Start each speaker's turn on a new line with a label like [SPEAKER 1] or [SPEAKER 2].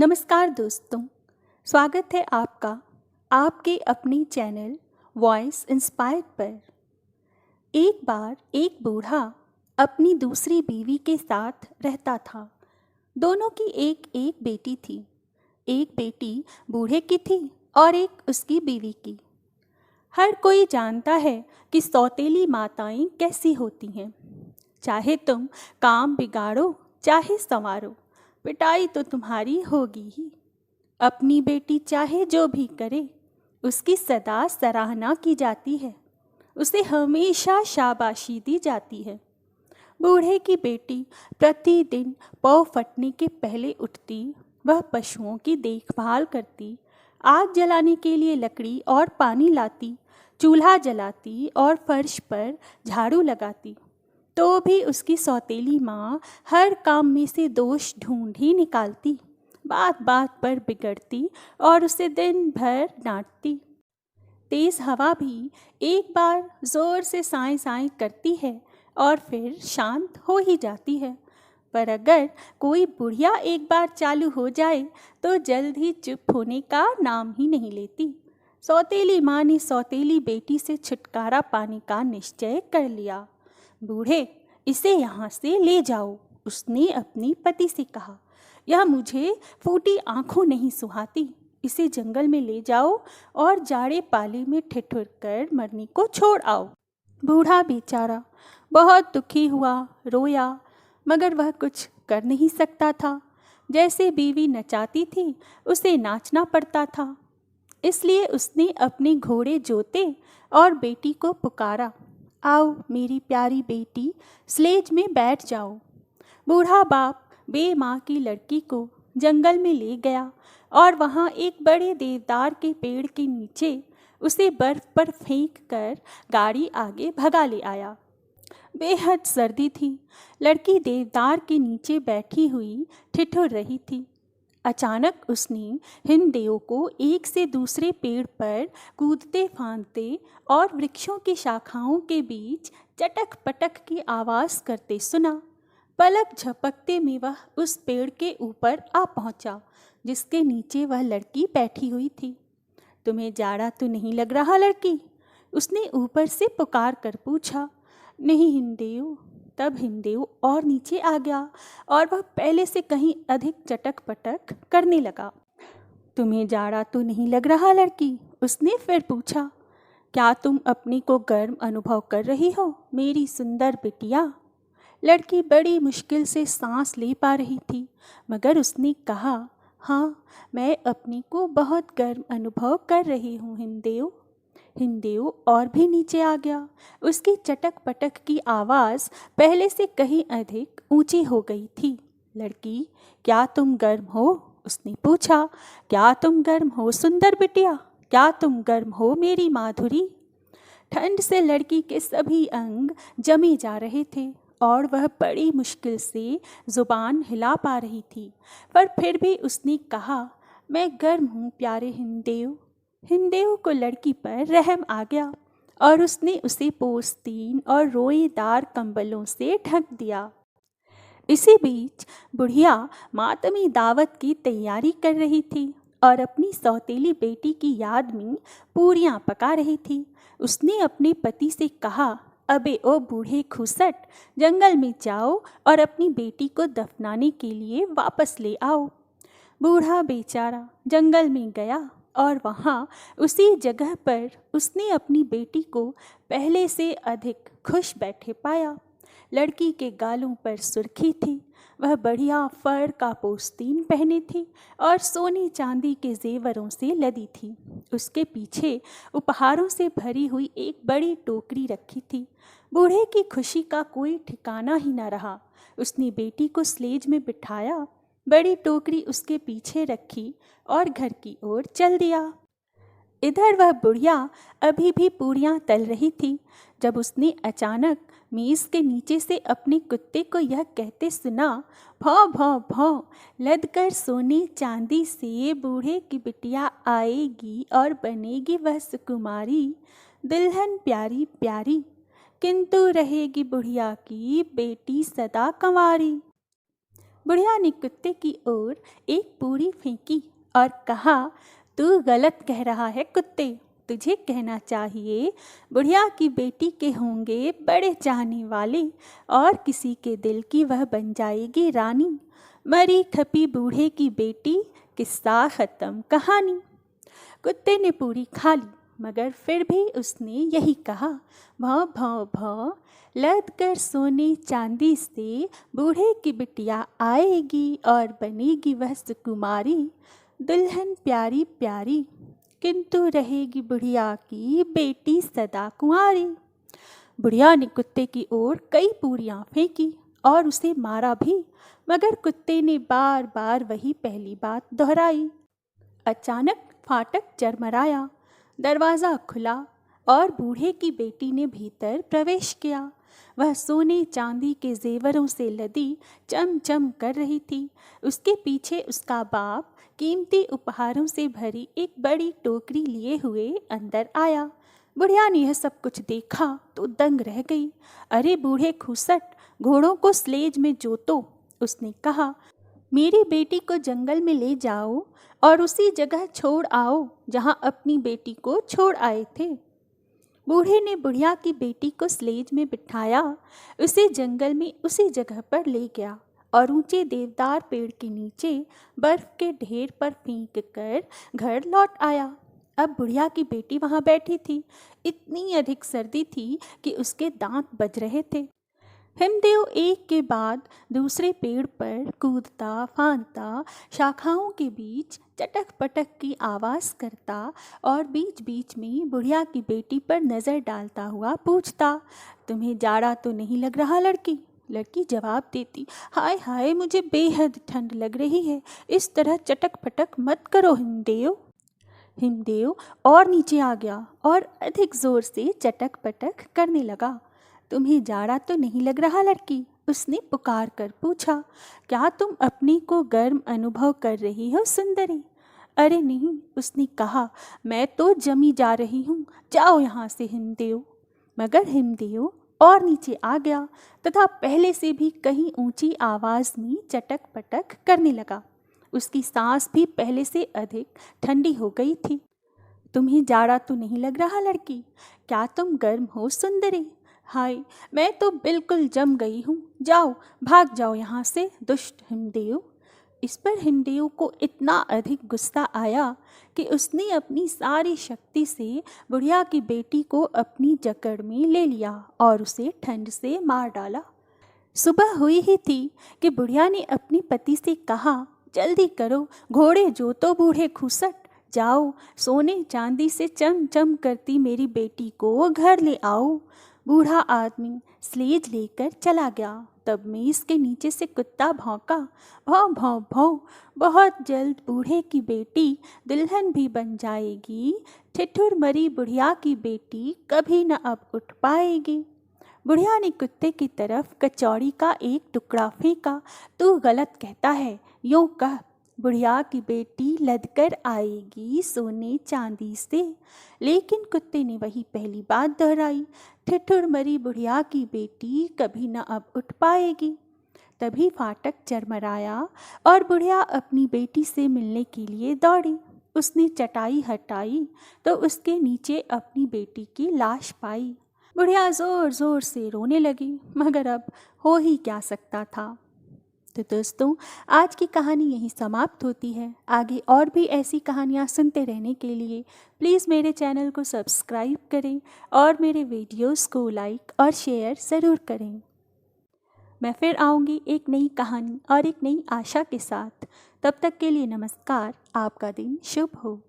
[SPEAKER 1] नमस्कार दोस्तों, स्वागत है आपका आपके अपने चैनल वॉइस इंस्पायर्ड पर। एक बार एक बूढ़ा अपनी दूसरी बीवी के साथ रहता था। दोनों की एक एक बेटी थी। एक बेटी बूढ़े की थी और एक उसकी बीवी की। हर कोई जानता है कि सौतेली माताएं कैसी होती हैं। चाहे तुम काम बिगाड़ो चाहे संवारो, पिटाई तो तुम्हारी होगी ही। अपनी बेटी चाहे जो भी करे, उसकी सदा सराहना की जाती है, उसे हमेशा शाबाशी दी जाती है। बूढ़े की बेटी प्रतिदिन पौ फटने के पहले उठती, वह पशुओं की देखभाल करती, आग जलाने के लिए लकड़ी और पानी लाती, चूल्हा जलाती और फर्श पर झाड़ू लगाती। तो भी उसकी सौतेली माँ हर काम में से दोष ढूंढ ही निकालती, बात बात पर बिगड़ती और उसे दिन भर डांटती। तेज हवा भी एक बार जोर से साए साए करती है और फिर शांत हो ही जाती है। पर अगर कोई बुढ़िया एक बार चालू हो जाए तो जल्द ही चुप होने का नाम ही नहीं लेती। सौतेली माँ ने सौतेली बेटी से छुटकारा पाने का निश्चय कर लिया। बूढ़े, इसे यहाँ से ले जाओ, उसने अपने पति से कहा। यह मुझे फूटी आंखों नहीं सुहाती। इसे जंगल में ले जाओ और जाड़े पाले में ठिठुर कर मरने को छोड़ आओ। बूढ़ा बेचारा बहुत दुखी हुआ, रोया, मगर वह कुछ कर नहीं सकता था। जैसे बीवी नचाती थी उसे नाचना पड़ता था। इसलिए उसने अपने घोड़े जोते और बेटी को पुकारा, आओ मेरी प्यारी बेटी, स्लेज में बैठ जाओ। बूढ़ा बाप बेमाँ की लड़की को जंगल में ले गया और वहाँ एक बड़े देवदार के पेड़ के नीचे उसे बर्फ पर फेंक कर गाड़ी आगे भगा ले आया। बेहद सर्दी थी। लड़की देवदार के नीचे बैठी हुई ठिठुर रही थी। अचानक उसने हिमदेव को एक से दूसरे पेड़ पर कूदते फांदते और वृक्षों की शाखाओं के बीच चटक पटक की आवाज़ करते सुना। पलक झपकते में वह उस पेड़ के ऊपर आ पहुंचा जिसके नीचे वह लड़की बैठी हुई थी। तुम्हें जाड़ा तो नहीं लग रहा लड़की? उसने ऊपर से पुकार कर पूछा। नहीं हिमदेव। तब हिमदेव और नीचे आ गया और वह पहले से कहीं अधिक चटक पटक करने लगा। तुम्हें जाड़ा तो नहीं लग रहा लड़की? उसने फिर पूछा। क्या तुम अपने को गर्म अनुभव कर रही हो मेरी सुंदर बिटिया? लड़की बड़ी मुश्किल से सांस ले पा रही थी, मगर उसने कहा, हाँ, मैं अपने को बहुत गर्म अनुभव कर रही हूँ हिमदेव। हिमदेव और भी नीचे आ गया। उसकी चटक पटक की आवाज़ पहले से कहीं अधिक ऊंची हो गई थी। लड़की, क्या तुम गर्म हो? उसने पूछा। क्या तुम गर्म हो सुंदर बिटिया? क्या तुम गर्म हो मेरी माधुरी? ठंड से लड़की के सभी अंग जमे जा रहे थे और वह बड़ी मुश्किल से जुबान हिला पा रही थी, पर फिर भी उसने कहा, मैं गर्म हूँ प्यारे हिमदेव। हिमदेव को लड़की पर रहम आ गया और उसने उसे पोस्तीन और रोएदार कंबलों से ढक दिया। इसी बीच बुढ़िया मातमी दावत की तैयारी कर रही थी और अपनी सौतेली बेटी की याद में पूरियां पका रही थी। उसने अपने पति से कहा, अबे ओ बूढ़े खुसट, जंगल में जाओ और अपनी बेटी को दफनाने के लिए वापस ले आओ। बूढ़ा बेचारा जंगल में गया और वहाँ उसी जगह पर उसने अपनी बेटी को पहले से अधिक खुश बैठे पाया। लड़की के गालों पर सुर्खी थी। वह बढ़िया फर का पोस्तीन पहने थी और सोने चांदी के जेवरों से लदी थी। उसके पीछे उपहारों से भरी हुई एक बड़ी टोकरी रखी थी। बूढ़े की खुशी का कोई ठिकाना ही न रहा। उसने बेटी को स्लेज में बिठाया, बड़ी टोकरी उसके पीछे रखी और घर की ओर चल दिया। इधर वह बुढ़िया अभी भी पूरियां तल रही थी जब उसने अचानक मेज के नीचे से अपने कुत्ते को यह कहते सुना, भौं भौं भौं, लद कर सोने चांदी से बूढ़े की बिटिया आएगी और बनेगी वह सुकुमारी, दुल्हन प्यारी प्यारी, किंतु रहेगी बुढ़िया की बेटी सदा कंवारी। बुढ़िया ने कुत्ते की ओर एक पूरी फेंकी और कहा, तू गलत कह रहा है कुत्ते, तुझे कहना चाहिए बुढ़िया की बेटी के होंगे बड़े चाहने वाले और किसी के दिल की वह बन जाएगी रानी। मरी खपी बूढ़े की बेटी, किस्सा ख़त्म कहानी। कुत्ते ने पूरी खा ली मगर फिर भी उसने यही कहा, भौं भौं भौं, लद कर सोने चांदी से बूढ़े की बिटिया आएगी और बनेगी वह सुकुमारी, दुल्हन प्यारी प्यारी, किंतु रहेगी बुढ़िया की बेटी सदा कुंवारी। बुढ़िया ने कुत्ते की ओर कई पूरियां फेंकी और उसे मारा भी, मगर कुत्ते ने बार बार वही पहली बात दोहराई। अचानक फाटक चरमराया, दरवाज़ा खुला और बूढ़े की बेटी ने भीतर प्रवेश किया। वह सोने चांदी के जेवरों से लदी चम चम कर रही थी। उसके पीछे उसका बाप कीमती उपहारों से भरी एक बड़ी टोकरी लिए हुए अंदर आया। बुढ़िया ने यह सब कुछ देखा तो दंग रह गई। अरे बूढ़े खूसट, घोड़ों को स्लेज में जोतो, उसने कहा। मेरी बेटी को जंगल में ले जाओ और उसी जगह छोड़ आओ जहाँ अपनी बेटी को छोड़ आए थे। बूढ़े ने बुढ़िया की बेटी को स्लेज में बिठाया, उसे जंगल में उसी जगह पर ले गया और ऊंचे देवदार पेड़ के नीचे बर्फ के ढेर पर फेंक कर घर लौट आया। अब बुढ़िया की बेटी वहाँ बैठी थी। इतनी अधिक सर्दी थी कि उसके दांत बज रहे थे। हिमदेव एक के बाद दूसरे पेड़ पर कूदता फांदता, शाखाओं के बीच चटक पटक की आवाज़ करता और बीच बीच में बुढ़िया की बेटी पर नज़र डालता हुआ पूछता, तुम्हें जाड़ा तो नहीं लग रहा लड़की? लड़की जवाब देती, हाय हाय, मुझे बेहद ठंड लग रही है, इस तरह चटक पटक मत करो हिमदेव। हिमदेव और नीचे आ गया और अधिक जोर से चटक पटक करने लगा। तुम्हें जाड़ा तो नहीं लग रहा लड़की? उसने पुकार कर पूछा। क्या तुम अपने को गर्म अनुभव कर रही हो सुंदरी? अरे नहीं, उसने कहा, मैं तो जमी जा रही हूँ, जाओ यहाँ से हिमदेव। मगर हिमदेव और नीचे आ गया तथा पहले से भी कहीं ऊंची आवाज़ में चटक पटक करने लगा। उसकी सांस भी पहले से अधिक ठंडी हो गई थी। तुम्हें जाड़ा तो नहीं लग रहा लड़की? क्या तुम गर्म हो सुंदरी? हाय, मैं तो बिल्कुल जम गई हूँ, जाओ, भाग जाओ यहाँ से दुष्ट हिमदेव। इस पर हिमदेव को इतना अधिक गुस्सा आया कि उसने अपनी सारी शक्ति से बुढ़िया की बेटी को अपनी जकड़ में ले लिया और उसे ठंड से मार डाला। सुबह हुई ही थी कि बुढ़िया ने अपने पति से कहा, जल्दी करो, घोड़े जोतो बूढ़े खूसट, जाओ, सोने चांदी से चम चम करती मेरी बेटी को घर ले आओ। बूढ़ा आदमी स्लेज लेकर चला गया। तब मेज के नीचे से कुत्ता भौंका, भौं भौं भौं, बहुत जल्द बूढ़े की बेटी दुल्हन भी बन जाएगी, ठिठुर मरी बुढ़िया की बेटी कभी न अब उठ पाएगी। बुढ़िया ने कुत्ते की तरफ कचौड़ी का एक टुकड़ा फेंका। तू गलत कहता है, यूँ कह, बुढ़िया की बेटी लदकर आएगी सोने चांदी से। लेकिन कुत्ते ने वही पहली बात दोहराई, ठिठुर मरी बुढ़िया की बेटी कभी न अब उठ पाएगी। तभी फाटक चरमराया और बुढ़िया अपनी बेटी से मिलने के लिए दौड़ी। उसने चटाई हटाई तो उसके नीचे अपनी बेटी की लाश पाई। बुढ़िया ज़ोर ज़ोर से रोने लगी, मगर अब हो ही क्या सकता था। तो दोस्तों, आज की कहानी यहीं समाप्त होती है। आगे और भी ऐसी कहानियाँ सुनते रहने के लिए प्लीज़ मेरे चैनल को सब्सक्राइब करें और मेरे वीडियोस को लाइक और शेयर ज़रूर करें। मैं फिर आऊँगी एक नई कहानी और एक नई आशा के साथ। तब तक के लिए नमस्कार। आपका दिन शुभ हो।